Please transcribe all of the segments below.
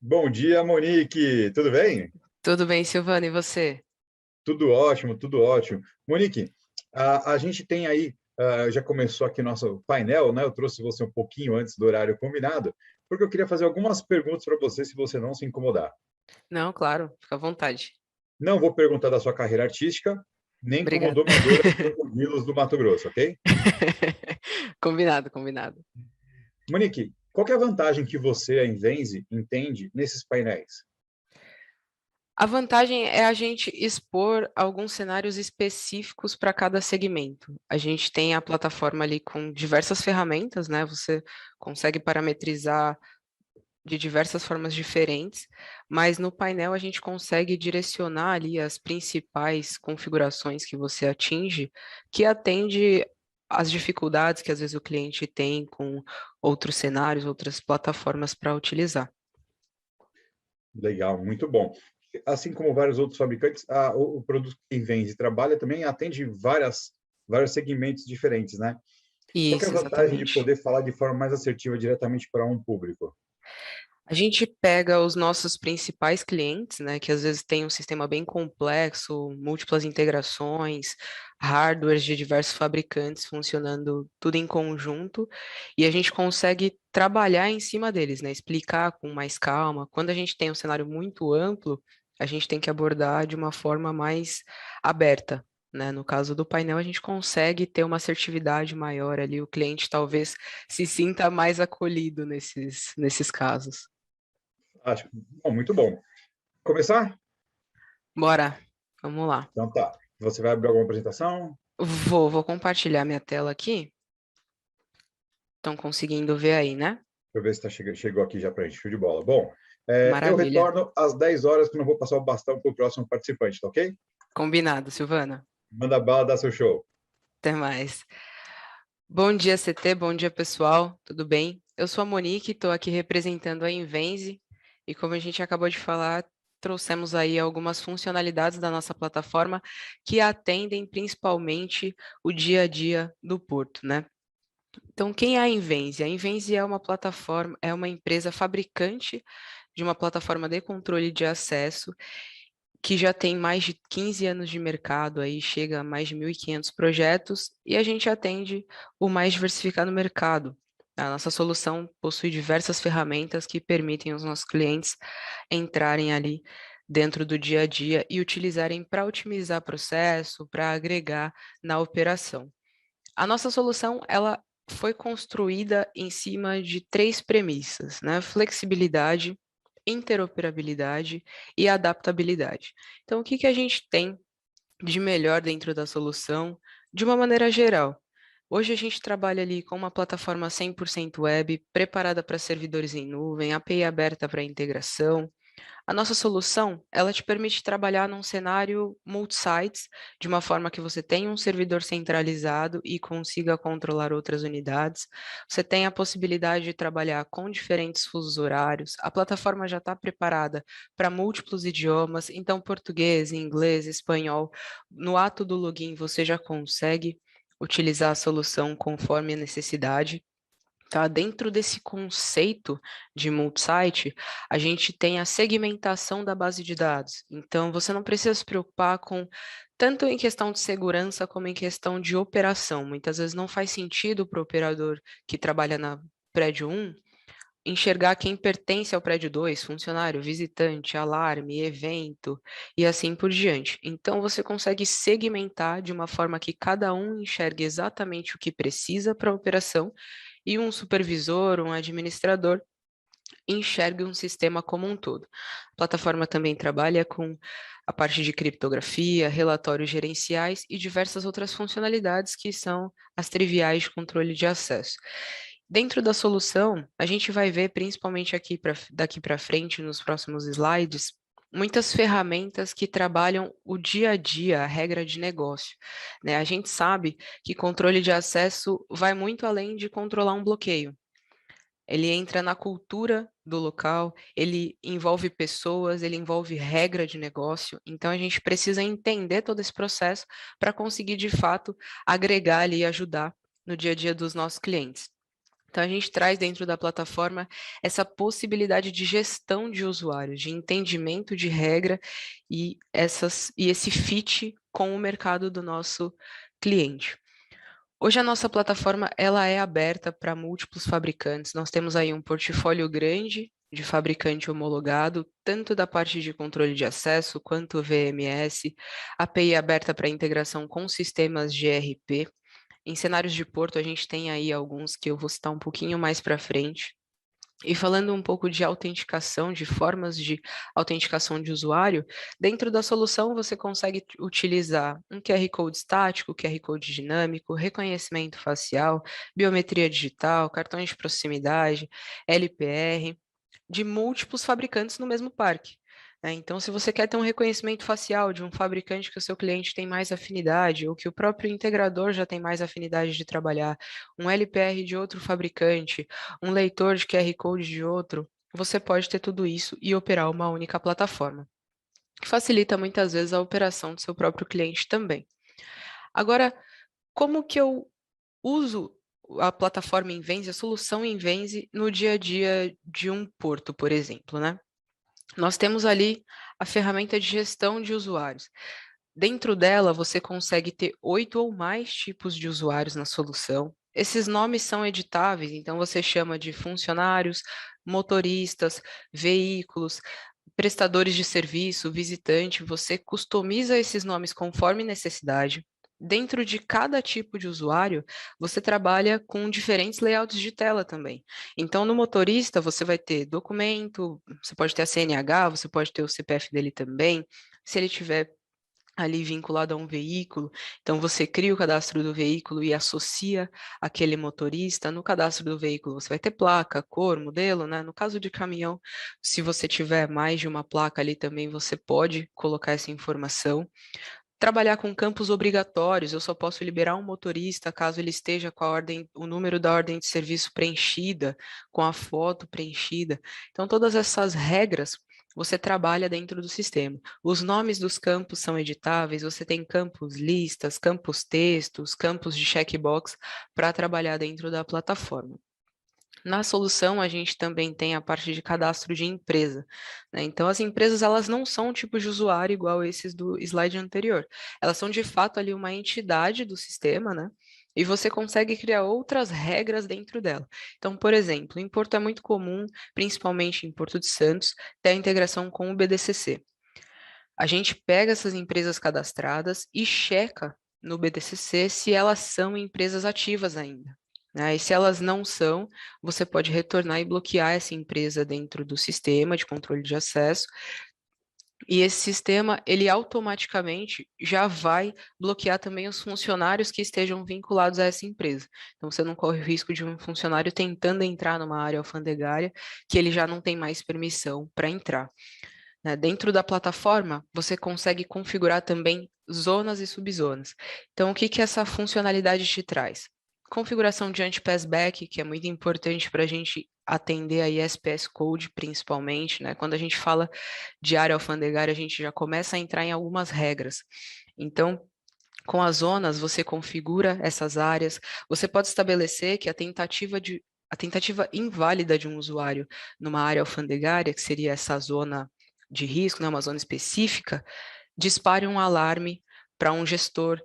Bom dia, Monique. Tudo bem? Tudo bem, Silvana, e você? Tudo ótimo, tudo ótimo. Monique, a gente tem aí, já começou aqui nosso painel, né? Eu trouxe você um pouquinho antes do horário combinado, porque eu queria fazer algumas perguntas para você, se você não se incomodar. Não, claro, fica à vontade. Não vou perguntar da sua carreira artística, nem como Obrigada. domadora de crocodilos do Mato Grosso, ok? Combinado, combinado. Monique, qual que é a vantagem que você, a Invenze, entende nesses painéis? A vantagem é a gente expor alguns cenários específicos para cada segmento. A gente tem a plataforma ali com diversas ferramentas, né? Você consegue parametrizar de diversas formas diferentes, mas no painel a gente consegue direcionar ali as principais configurações que você atinge, que atende às dificuldades que às vezes o cliente tem com outros cenários, outras plataformas para utilizar. Legal, muito bom. Assim como vários outros fabricantes, o produto que a Invenze trabalha também atende vários segmentos diferentes, né? Qual que é a Isso, vantagem de exatamente. poder falar de forma mais assertiva diretamente para um público? A gente pega os nossos principais clientes, né, que às vezes têm um sistema bem complexo, múltiplas integrações, hardwares de diversos fabricantes funcionando tudo em conjunto, e a gente consegue trabalhar em cima deles, né, explicar com mais calma. Quando a gente tem um cenário muito amplo, a gente tem que abordar de uma forma mais aberta. Né? No caso do painel, a gente consegue ter uma assertividade maior ali, o cliente talvez se sinta mais acolhido nesses casos. Acho, bom, muito bom. Começar? Bora, vamos lá. Então tá. Você vai abrir alguma apresentação? Vou compartilhar minha tela aqui. Estão conseguindo ver aí, né? Deixa eu ver se chegou aqui já para a gente. Show de bola. Bom, eu Maravilha. retorno às 10 horas, que eu não vou passar o bastão para o próximo participante, tá ok? Combinado, Silvana. Manda bala, dá seu show. Até mais. Bom dia, CT. Bom dia, pessoal. Tudo bem? Eu sou a Monique, estou aqui representando a Invenze e como a gente acabou de falar, trouxemos aí algumas funcionalidades da nossa plataforma que atendem principalmente o dia a dia do Porto, né? Então, quem é a Invenze? A Invenze é uma plataforma, é uma empresa fabricante de uma plataforma de controle de acesso que já tem mais de 15 anos de mercado, aí chega a mais de 1.500 projetos e a gente atende o mais diversificado mercado. A nossa solução possui diversas ferramentas que permitem aos nossos clientes entrarem ali dentro do dia a dia e utilizarem para otimizar processo, para agregar na operação. A nossa solução, ela foi construída em cima de três premissas, né? Flexibilidade, interoperabilidade e adaptabilidade. Então, o que que a gente tem de melhor dentro da solução, de uma maneira geral? Hoje a gente trabalha ali com uma plataforma 100% web, preparada para servidores em nuvem, API aberta para integração, a nossa solução, ela te permite trabalhar num cenário multi-sites, de uma forma que você tenha um servidor centralizado e consiga controlar outras unidades. Você tem a possibilidade de trabalhar com diferentes fusos horários. A plataforma já está preparada para múltiplos idiomas, então português, inglês, espanhol. No ato do login, você já consegue utilizar a solução conforme a necessidade. Tá? Dentro desse conceito de multi-site, a gente tem a segmentação da base de dados. Então, você não precisa se preocupar com tanto em questão de segurança como em questão de operação. Muitas vezes não faz sentido para o operador que trabalha na prédio 1 enxergar quem pertence ao prédio 2, funcionário, visitante, alarme, evento e assim por diante. Então, você consegue segmentar de uma forma que cada um enxergue exatamente o que precisa para a operação e um supervisor, um administrador, enxergue um sistema como um todo. A plataforma também trabalha com a parte de criptografia, relatórios gerenciais e diversas outras funcionalidades que são as triviais de controle de acesso. Dentro da solução, a gente vai ver, principalmente daqui para frente, nos próximos slides, muitas ferramentas que trabalham o dia a dia, a regra de negócio, né? A gente sabe que controle de acesso vai muito além de controlar um bloqueio. Ele entra na cultura do local, ele envolve pessoas, ele envolve regra de negócio. Então a gente precisa entender todo esse processo para conseguir de fato agregar ali e ajudar no dia a dia dos nossos clientes. Então, a gente traz dentro da plataforma essa possibilidade de gestão de usuários, de entendimento de regra e esse fit com o mercado do nosso cliente. Hoje a nossa plataforma ela é aberta para múltiplos fabricantes. Nós temos aí um portfólio grande de fabricante homologado, tanto da parte de controle de acesso quanto VMS, API aberta para integração com sistemas de ERP. Em cenários de porto, a gente tem aí alguns que eu vou citar um pouquinho mais para frente. E falando um pouco de autenticação, de formas de autenticação de usuário, dentro da solução você consegue utilizar um QR Code estático, QR Code dinâmico, reconhecimento facial, biometria digital, cartões de proximidade, LPR, de múltiplos fabricantes no mesmo parque. Né? Então, se você quer ter um reconhecimento facial de um fabricante que o seu cliente tem mais afinidade, ou que o próprio integrador já tem mais afinidade de trabalhar, um LPR de outro fabricante, um leitor de QR Code de outro, você pode ter tudo isso e operar uma única plataforma, que facilita muitas vezes a operação do seu próprio cliente também. Agora, como que eu uso a plataforma Invenze, a solução Invenze, no dia a dia de um porto, por exemplo, né? Nós temos ali a ferramenta de gestão de usuários. Dentro dela, você consegue ter 8 ou mais tipos de usuários na solução. Esses nomes são editáveis, então você chama de funcionários, motoristas, veículos, prestadores de serviço, visitante, você customiza esses nomes conforme necessidade. Dentro de cada tipo de usuário, você trabalha com diferentes layouts de tela também. Então, no motorista, você vai ter documento, você pode ter a CNH, você pode ter o CPF dele também. Se ele tiver ali vinculado a um veículo, então você cria o cadastro do veículo e associa aquele motorista. No cadastro do veículo você vai ter placa, cor, modelo, né? No caso de caminhão, se você tiver mais de uma placa ali também, você pode colocar essa informação. Trabalhar com campos obrigatórios, eu só posso liberar um motorista caso ele esteja com a ordem, o número da ordem de serviço preenchida, com a foto preenchida. Então, todas essas regras você trabalha dentro do sistema. Os nomes dos campos são editáveis, você tem campos listas, campos textos, campos de checkbox para trabalhar dentro da plataforma. Na solução, a gente também tem a parte de cadastro de empresa, né? Então, as empresas, elas não são um tipo de usuário igual esses do slide anterior. Elas são, de fato, ali uma entidade do sistema, né? E você consegue criar outras regras dentro dela. Então, por exemplo, em Porto é muito comum, principalmente em Porto de Santos, ter a integração com o BDCC. A gente pega essas empresas cadastradas e checa no BDCC se elas são empresas ativas ainda. Né? E se elas não são, você pode retornar e bloquear essa empresa dentro do sistema de controle de acesso. E esse sistema, ele automaticamente já vai bloquear também os funcionários que estejam vinculados a essa empresa. Então, você não corre o risco de um funcionário tentando entrar numa área alfandegária que ele já não tem mais permissão para entrar. Né? Dentro da plataforma, você consegue configurar também zonas e subzonas. Então, o que que essa funcionalidade te traz? Configuração de anti-passback, que é muito importante para a gente atender a SPS Code, principalmente, né? Quando a gente fala de área alfandegária, a gente já começa a entrar em algumas regras. Então, com as zonas, você configura essas áreas, você pode estabelecer que a tentativa inválida de um usuário numa área alfandegária, que seria essa zona de risco, né, uma zona específica, dispare um alarme para um gestor,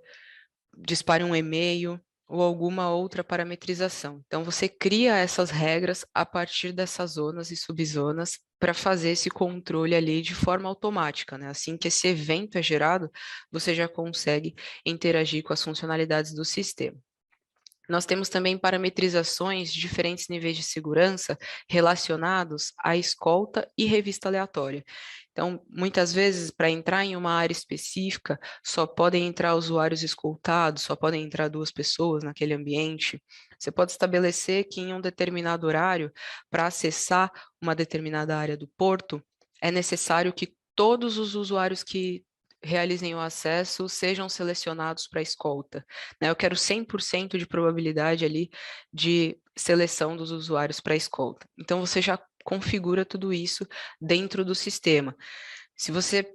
dispare um e-mail ou alguma outra parametrização. Então, você cria essas regras a partir dessas zonas e subzonas para fazer esse controle ali de forma automática, né? Assim que esse evento é gerado, você já consegue interagir com as funcionalidades do sistema. Nós temos também parametrizações de diferentes níveis de segurança relacionados à escolta e revista aleatória. Então, muitas vezes, para entrar em uma área específica, só podem entrar usuários escoltados, só podem entrar 2 pessoas naquele ambiente. Você pode estabelecer que em um determinado horário, para acessar uma determinada área do porto, é necessário que todos os usuários que realizem o acesso sejam selecionados para escolta. Né? Eu quero 100% de probabilidade ali de seleção dos usuários para escolta. Então, você já configura tudo isso dentro do sistema. Se você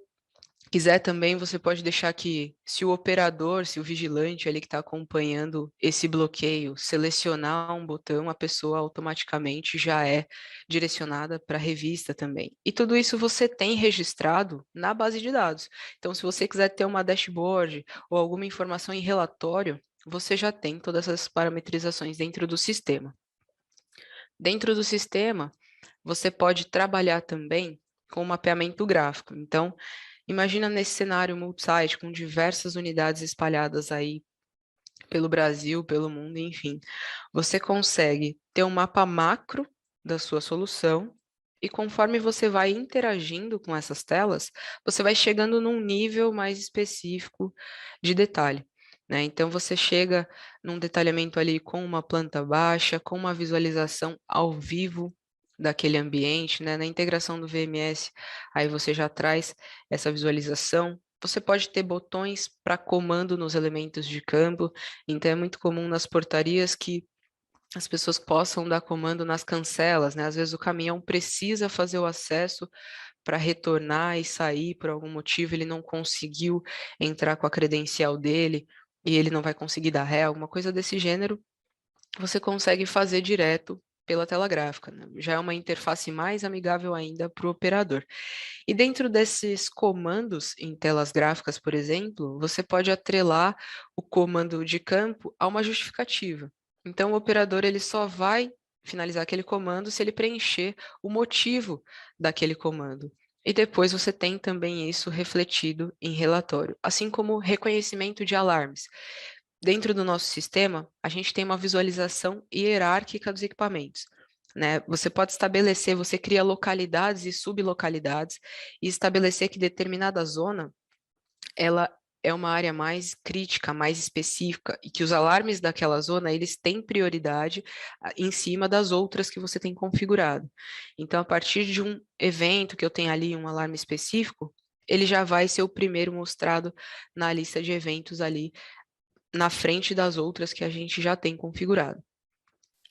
quiser também, você pode deixar que, se o operador, se o vigilante ali que está acompanhando esse bloqueio, selecionar um botão, a pessoa automaticamente já é direcionada para a revista também. E tudo isso você tem registrado na base de dados. Então, se você quiser ter uma dashboard ou alguma informação em relatório, você já tem todas essas parametrizações dentro do sistema. Dentro do sistema, você pode trabalhar também com mapeamento gráfico. Então, imagina nesse cenário multi-site com diversas unidades espalhadas aí pelo Brasil, pelo mundo, enfim. Você consegue ter um mapa macro da sua solução e conforme você vai interagindo com essas telas, você vai chegando num nível mais específico de detalhe, né? Então você chega num detalhamento ali com uma planta baixa, com uma visualização ao vivo daquele ambiente, né? Na integração do VMS, aí você já traz essa visualização. Você pode ter botões para comando nos elementos de campo, então é muito comum nas portarias que as pessoas possam dar comando nas cancelas, né? Às vezes o caminhão precisa fazer o acesso para retornar e sair por algum motivo, ele não conseguiu entrar com a credencial dele e ele não vai conseguir dar ré, alguma coisa desse gênero, você consegue fazer direto pela tela gráfica, né? Já é uma interface mais amigável ainda para o operador. E dentro desses comandos em telas gráficas, por exemplo, você pode atrelar o comando de campo a uma justificativa. Então, o operador ele só vai finalizar aquele comando se ele preencher o motivo daquele comando. E depois você tem também isso refletido em relatório, assim como reconhecimento de alarmes. Dentro do nosso sistema, a gente tem uma visualização hierárquica dos equipamentos, né? Você pode estabelecer, você cria localidades e sublocalidades e estabelecer que determinada zona, ela é uma área mais crítica, mais específica e que os alarmes daquela zona, eles têm prioridade em cima das outras que você tem configurado. Então, a partir de um evento que eu tenho ali um alarme específico, ele já vai ser o primeiro mostrado na lista de eventos ali na frente das outras que a gente já tem configurado.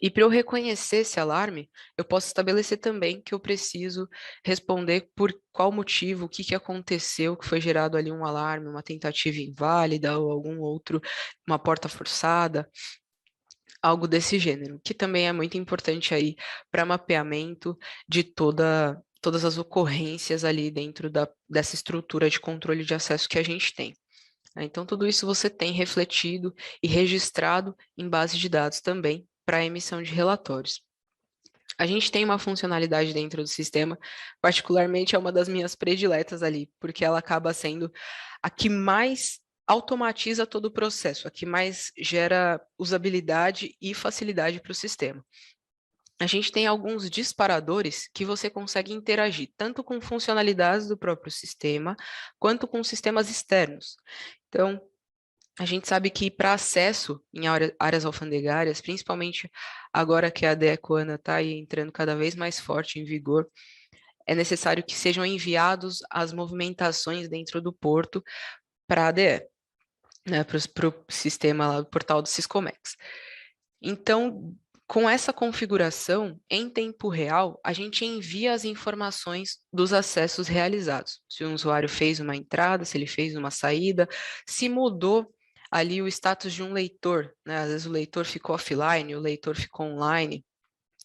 E para eu reconhecer esse alarme, eu posso estabelecer também que eu preciso responder por qual motivo, o que que aconteceu, que foi gerado ali um alarme, uma tentativa inválida ou algum outro, uma porta forçada, algo desse gênero, que também é muito importante aí para mapeamento de todas as ocorrências ali dentro dessa estrutura de controle de acesso que a gente tem, né? Então, tudo isso você tem refletido e registrado em base de dados também para a emissão de relatórios. A gente tem uma funcionalidade dentro do sistema, particularmente é uma das minhas prediletas ali, porque ela acaba sendo a que mais automatiza todo o processo, a que mais gera usabilidade e facilidade para o sistema. A gente tem alguns disparadores que você consegue interagir tanto com funcionalidades do próprio sistema, quanto com sistemas externos. Então, a gente sabe que para acesso em áreas alfandegárias, principalmente agora que a DECOANA está entrando cada vez mais forte em vigor, é necessário que sejam enviados as movimentações dentro do porto para a ADE, né, para o sistema lá, o portal do Siscomex. Então, com essa configuração, em tempo real, a gente envia as informações dos acessos realizados. Se o usuário fez uma entrada, se ele fez uma saída, se mudou ali o status de um leitor, né? Às vezes o leitor ficou offline, o leitor ficou online,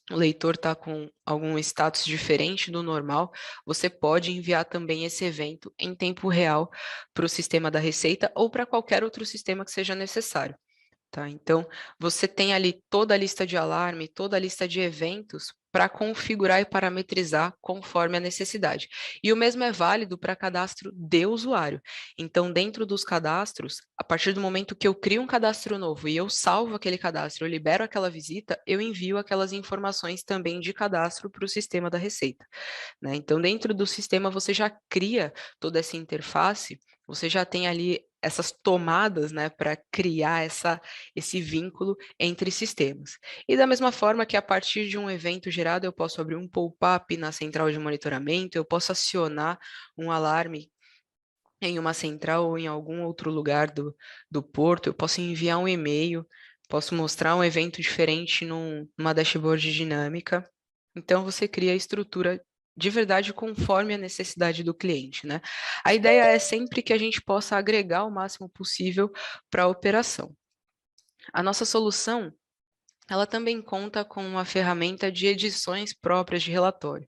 o leitor está com algum status diferente do normal, você pode enviar também esse evento em tempo real para o sistema da Receita ou para qualquer outro sistema que seja necessário. Tá? Então, você tem ali toda a lista de alarme, toda a lista de eventos para configurar e parametrizar conforme a necessidade. E o mesmo é válido para cadastro de usuário. Então, dentro dos cadastros, a partir do momento que eu crio um cadastro novo e eu salvo aquele cadastro, eu libero aquela visita, eu envio aquelas informações também de cadastro para o sistema da Receita, né? Então, dentro do sistema, você já cria toda essa interface, você já tem ali essas tomadas, né, para criar esse vínculo entre sistemas. E da mesma forma que a partir de um evento gerado, eu posso abrir um pop-up na central de monitoramento, eu posso acionar um alarme em uma central ou em algum outro lugar do porto, eu posso enviar um e-mail, posso mostrar um evento diferente numa dashboard dinâmica. Então, você cria a estrutura de verdade conforme a necessidade do cliente, né? A ideia é sempre que a gente possa agregar o máximo possível para a operação. A nossa solução, ela também conta com uma ferramenta de edições próprias de relatório,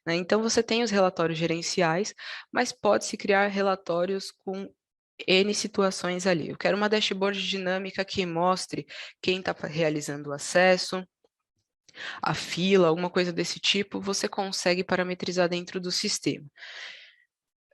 né? Então, você tem os relatórios gerenciais, mas pode-se criar relatórios com N situações ali. Eu quero uma dashboard dinâmica que mostre quem está realizando o acesso, a fila, alguma coisa desse tipo, você consegue parametrizar dentro do sistema.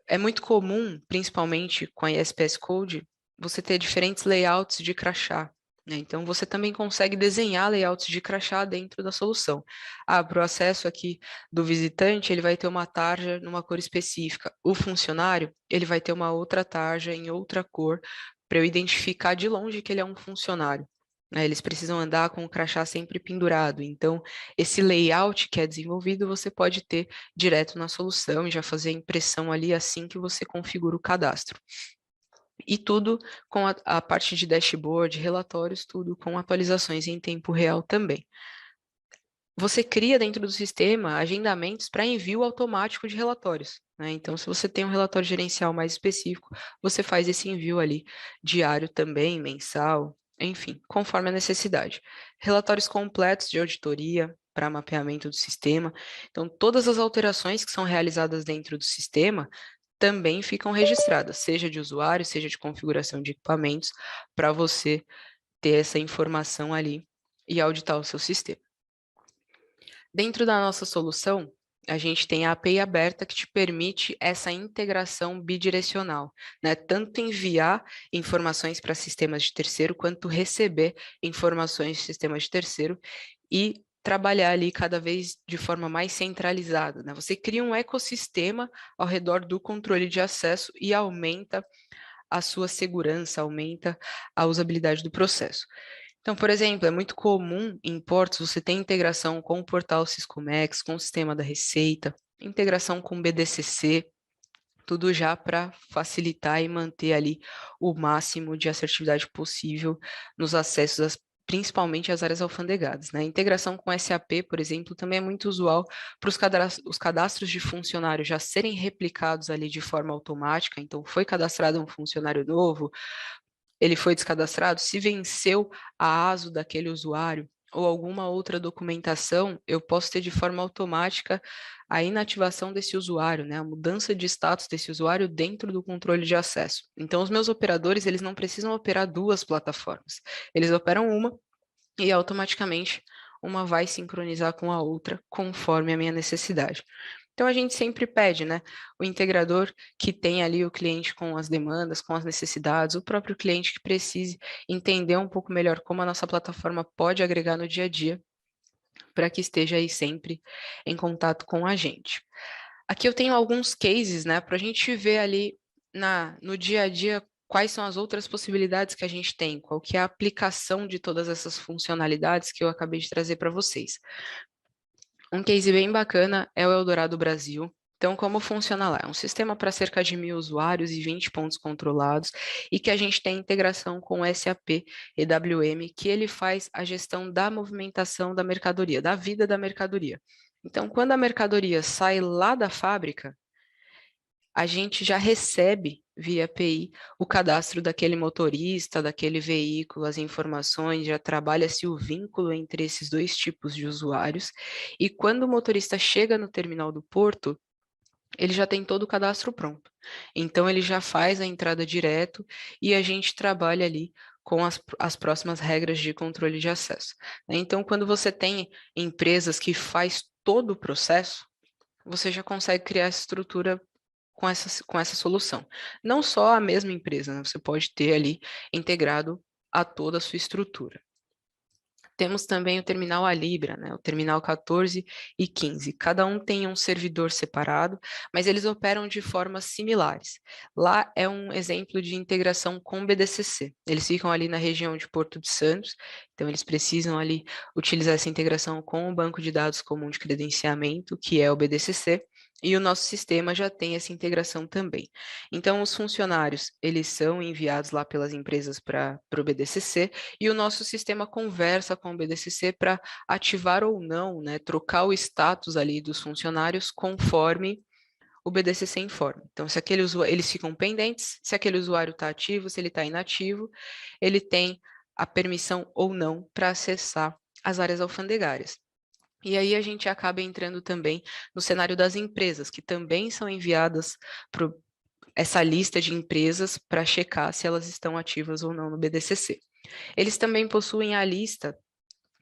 É muito comum, principalmente com a ISPS Code, você ter diferentes layouts de crachá, né? Então, você também consegue desenhar layouts de crachá dentro da solução. Para o acesso aqui do visitante, ele vai ter uma tarja numa cor específica. O funcionário, ele vai ter uma outra tarja em outra cor, para eu identificar de longe que ele é um funcionário, né? Eles precisam andar com o crachá sempre pendurado. Então, esse layout que é desenvolvido, você pode ter direto na solução e já fazer a impressão ali assim que você configura o cadastro. E tudo com a parte de dashboard, relatórios, tudo com atualizações em tempo real também. Você cria dentro do sistema agendamentos para envio automático de relatórios, né? Então, se você tem um relatório gerencial mais específico, você faz esse envio ali diário também, mensal, enfim, conforme a necessidade. Relatórios completos de auditoria para mapeamento do sistema. Então, todas as alterações que são realizadas dentro do sistema também ficam registradas, seja de usuário, seja de configuração de equipamentos, para você ter essa informação ali e auditar o seu sistema. Dentro da nossa solução, a gente tem a API aberta que te permite essa integração bidirecional, né? Tanto enviar informações para sistemas de terceiro, quanto receber informações de sistemas de terceiro e trabalhar ali cada vez de forma mais centralizada, né? Você cria um ecossistema ao redor do controle de acesso e aumenta a sua segurança, aumenta a usabilidade do processo. Então, por exemplo, é muito comum em portos você ter integração com o portal Syscomex, com o sistema da Receita, integração com o BDCC, tudo já para facilitar e manter ali o máximo de assertividade possível nos acessos principalmente às áreas alfandegadas, né? A integração com SAP, por exemplo, também é muito usual para os cadastros de funcionários já serem replicados ali de forma automática. Então, foi cadastrado um funcionário novo, ele foi descadastrado, se venceu a ASO daquele usuário ou alguma outra documentação, eu posso ter de forma automática a inativação desse usuário, né, a mudança de status desse usuário dentro do controle de acesso. Então, os meus operadores, eles não precisam operar duas plataformas, eles operam uma e automaticamente uma vai sincronizar com a outra conforme a minha necessidade. Então, a gente sempre pede, né, o integrador que tem ali o cliente com as demandas, com as necessidades, o próprio cliente que precise entender um pouco melhor como a nossa plataforma pode agregar no dia a dia, para que esteja aí sempre em contato com a gente. Aqui eu tenho alguns cases, né, para a gente ver ali no dia a dia quais são as outras possibilidades que a gente tem, qual que é a aplicação de todas essas funcionalidades que eu acabei de trazer para vocês. Um case bem bacana é o Eldorado Brasil. Então, como funciona lá? É um sistema para cerca de 1.000 usuários e 20 pontos controlados, e que a gente tem integração com o SAP EWM, que ele faz a gestão da movimentação da mercadoria, da vida da mercadoria. Então, quando a mercadoria sai lá da fábrica, a gente já recebe via API o cadastro daquele motorista, daquele veículo, as informações, já trabalha-se o vínculo entre esses dois tipos de usuários, e quando o motorista chega no terminal do porto, ele já tem todo o cadastro pronto. Então, ele já faz a entrada direto e a gente trabalha ali com as próximas regras de controle de acesso. Então, quando você tem empresas que faz todo o processo, você já consegue criar essa estrutura com essa solução. Não só a mesma empresa, né? Você pode ter ali integrado a toda a sua estrutura. Temos também o terminal Alibra, né? O terminal 14 e 15. Cada um tem um servidor separado, mas eles operam de formas similares. Lá é um exemplo de integração com o BDCC. Eles ficam ali na região de Porto de Santos, então eles precisam ali utilizar essa integração com o banco de dados comum de credenciamento, que é o BDCC, e o nosso sistema já tem essa integração também. Então, os funcionários, eles são enviados lá pelas empresas para o BDCC, e o nosso sistema conversa com o BDCC para ativar ou não, né, trocar o status ali dos funcionários conforme o BDCC informa. Então, se aquele usuário, eles ficam pendentes, se aquele usuário está ativo, se ele está inativo, ele tem a permissão ou não para acessar as áreas alfandegárias. E aí a gente acaba entrando também no cenário das empresas, que também são enviadas para essa lista de empresas para checar se elas estão ativas ou não no BDCC. Eles também possuem a lista,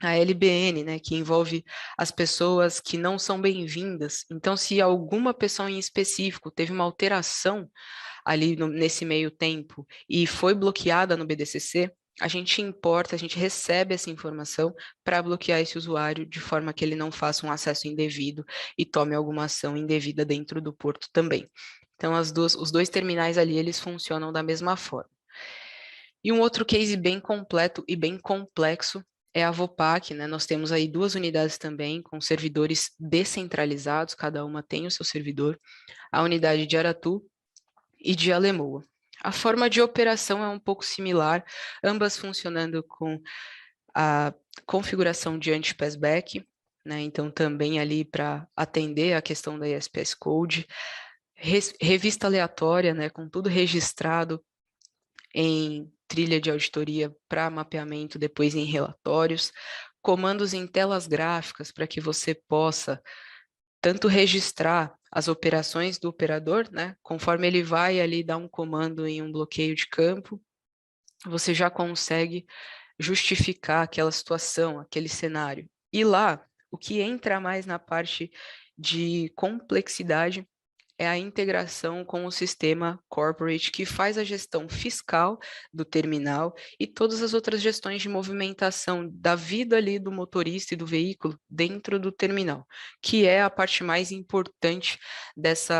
a LBN, né, que envolve as pessoas que não são bem-vindas. Então, se alguma pessoa em específico teve uma alteração ali nesse meio tempo e foi bloqueada no BDCC, a gente importa, a gente recebe essa informação para bloquear esse usuário de forma que ele não faça um acesso indevido e tome alguma ação indevida dentro do porto também. Então, os dois terminais ali, eles funcionam da mesma forma. E um outro case bem completo e bem complexo é a Vopak, né? Nós temos aí 2 unidades também com servidores descentralizados, cada uma tem o seu servidor, a unidade de Aratu e de Alemoa. A forma de operação é um pouco similar, ambas funcionando com a configuração de anti-passback, né? Então também ali para atender a questão da ESPS Code, revista aleatória, né? Com tudo registrado em trilha de auditoria para mapeamento, depois em relatórios, comandos em telas gráficas para que você possa tanto registrar as operações do operador, né? Conforme ele vai ali dar um comando em um bloqueio de campo, você já consegue justificar aquela situação, aquele cenário. E lá, o que entra mais na parte de complexidade é a integração com o sistema corporate, que faz a gestão fiscal do terminal e todas as outras gestões de movimentação da vida ali do motorista e do veículo dentro do terminal, que é a parte mais importante desse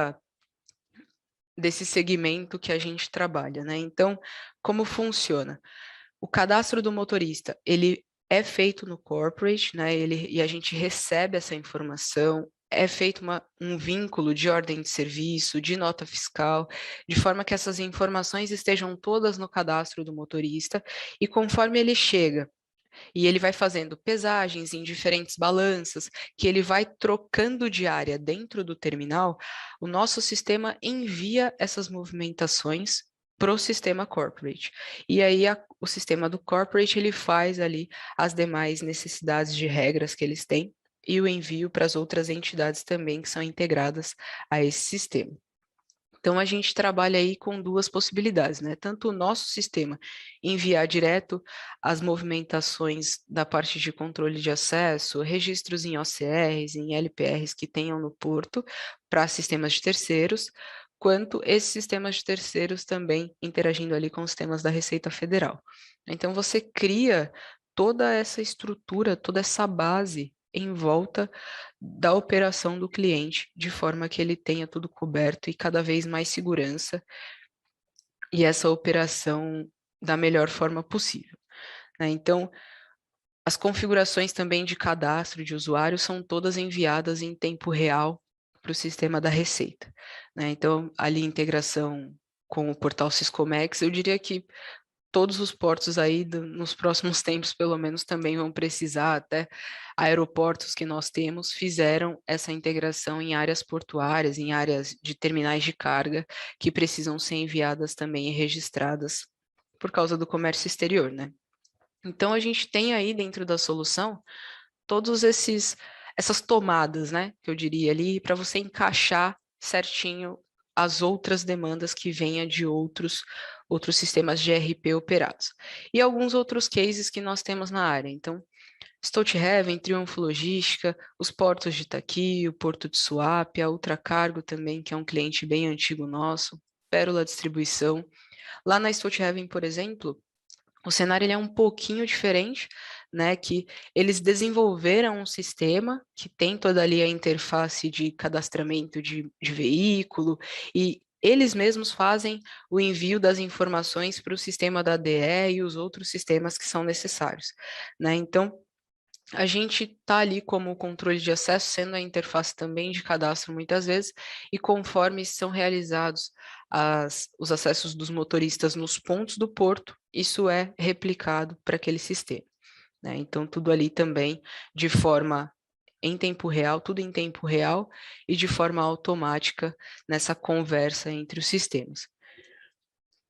segmento que a gente trabalha, né? Então, como funciona? O cadastro do motorista, ele é feito no corporate, né? E a gente recebe essa informação, é feito um vínculo de ordem de serviço, de nota fiscal, de forma que essas informações estejam todas no cadastro do motorista, e conforme ele chega e ele vai fazendo pesagens em diferentes balanças, que ele vai trocando de área dentro do terminal, o nosso sistema envia essas movimentações para o sistema corporate. E aí o sistema do corporate ele faz ali as demais necessidades de regras que eles têm e o envio para as outras entidades também que são integradas a esse sistema. Então, a gente trabalha aí com 2 possibilidades, né? Tanto o nosso sistema enviar direto as movimentações da parte de controle de acesso, registros em OCRs, em LPRs que tenham no porto, para sistemas de terceiros, quanto esses sistemas de terceiros também interagindo ali com os sistemas da Receita Federal. Então, você cria toda essa estrutura, toda essa base em volta da operação do cliente, de forma que ele tenha tudo coberto e cada vez mais segurança e essa operação da melhor forma possível, né? Então, as configurações também de cadastro de usuário são todas enviadas em tempo real para o sistema da Receita, né? Então, ali integração com o portal Siscomex, eu diria que todos os portos aí nos próximos tempos, pelo menos, também vão precisar, até aeroportos que nós temos fizeram essa integração em áreas portuárias, em áreas de terminais de carga, que precisam ser enviadas também e registradas por causa do comércio exterior, né? Então, a gente tem aí dentro da solução todos essas tomadas, né, que eu diria ali, para você encaixar certinho as outras demandas que venha de outros sistemas de ERP operados. E alguns outros cases que nós temos na área. Então, Stolthaven, Triunfo Logística, os portos de Itaqui, o Porto de Suape, a Ultracargo também, que é um cliente bem antigo nosso, Pérola Distribuição. Lá na Stolthaven, por exemplo, o cenário ele é um pouquinho diferente, né? Que eles desenvolveram um sistema que tem toda ali a interface de cadastramento de veículo e eles mesmos fazem o envio das informações para o sistema da ADE e os outros sistemas que são necessários, né? Então, A gente está ali como o controle de acesso, sendo a interface também de cadastro muitas vezes, e conforme são realizados os acessos dos motoristas nos pontos do porto, isso é replicado para aquele sistema, né? Então, tudo ali também de forma em tempo real, tudo em tempo real e de forma automática nessa conversa entre os sistemas.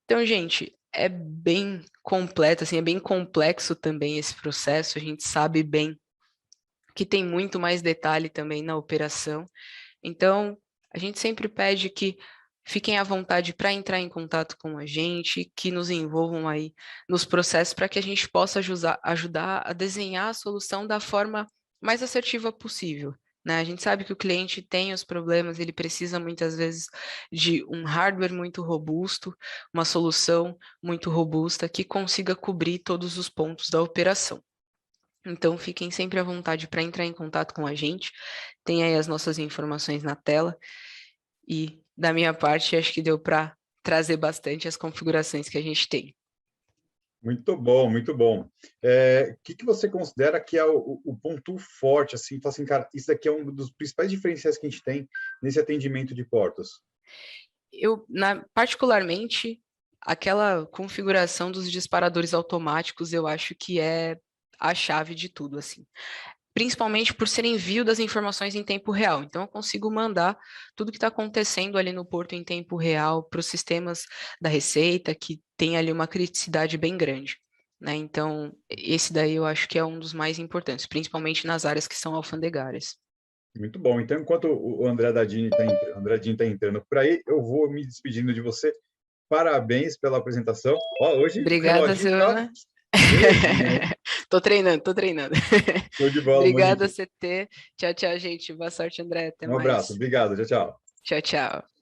Então, gente, é bem completo, assim, é bem complexo também esse processo, a gente sabe bem que tem muito mais detalhe também na operação. Então, a gente sempre pede que fiquem à vontade para entrar em contato com a gente, que nos envolvam aí nos processos para que a gente possa ajudar a desenhar a solução da forma mais assertiva possível, né? A gente sabe que o cliente tem os problemas, ele precisa muitas vezes de um hardware muito robusto, uma solução muito robusta que consiga cobrir todos os pontos da operação. Então, fiquem sempre à vontade para entrar em contato com a gente. Tem aí as nossas informações na tela. E, da minha parte, acho que deu para trazer bastante as configurações que a gente tem. Muito bom, muito bom. O que você considera que é o ponto forte, assim, fala assim, cara, isso daqui é um dos principais diferenciais que a gente tem nesse atendimento de portos? Particularmente, aquela configuração dos disparadores automáticos, eu acho que é a chave de tudo, assim. Principalmente por ser envio das informações em tempo real. Então, eu consigo mandar tudo que está acontecendo ali no porto em tempo real para os sistemas da Receita, que tem ali uma criticidade bem grande, né? Então, esse daí eu acho que é um dos mais importantes, principalmente nas áreas que são alfandegárias. Muito bom. Então, enquanto o André Dadini está entrando por aí, eu vou me despedindo de você. Parabéns pela apresentação. Ó, hoje o Obrigada, reloginho está Silvana. belezinha, hein? Tô treinando, tô treinando. Show de bola, Obrigada, Monique. CT. Tchau, tchau, gente. Boa sorte, André. Até Um abraço. mais. Obrigado. Tchau, tchau. Tchau, tchau.